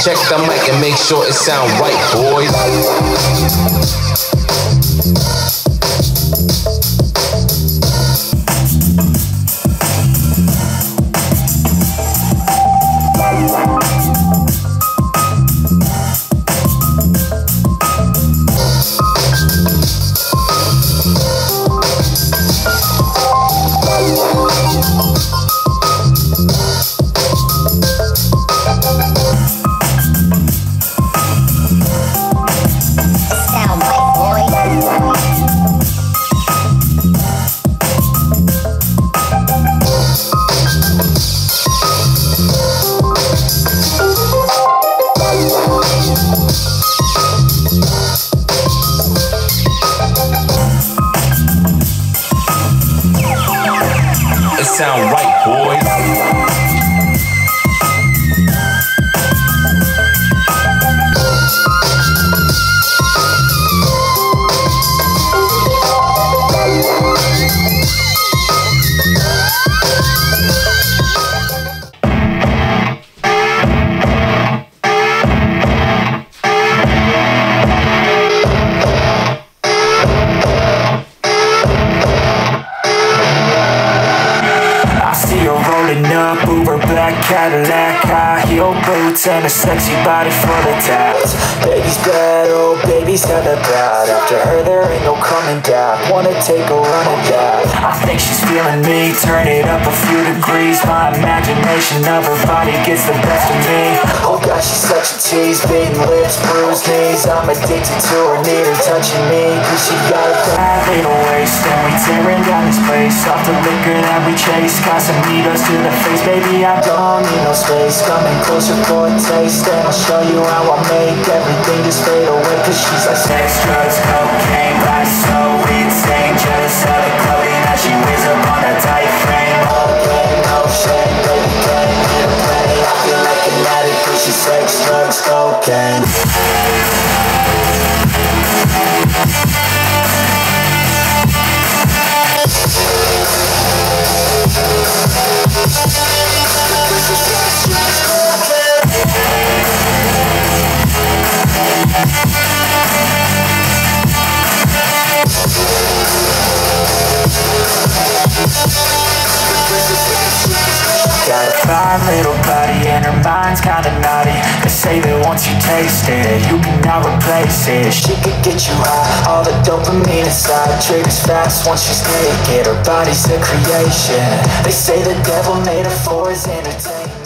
check the mic and make sure it sound right, boys. Sound right, boys. Up, Uber black Cadillac, high heel boots and a sexy body full of tats. Baby's bad, oh baby's hella bad. After her there ain't no coming back. Wanna take a run at that. I think she's feeling me, turn it up a few degrees. My imagination of her body gets the best of me. Oh gosh, she's such a tease, beating lips, bruised knees. I'm addicted to her, need her touching me, cause she got a bad little waist. And we tearing down this place, off the liquor that we chase. Casamigos to the face, baby, I don't need no space. Coming closer for a taste, and I'll show you how I make everything just fade away. Cause she's like sex, drugs, cocaine, body so insane. Jealous of the clothing that she wears up on a tight frame. Okay, no shame, baby, can't get a play. I feel like an addict cause she's sex, drugs, cocaine. Got a fine little body and her mind's kinda naughty. They say that once you taste it, you cannot replace it. She could get you high, all the dopamine inside triggers fast once she's naked. Her body's a creation. They say the devil made her for his entertainment.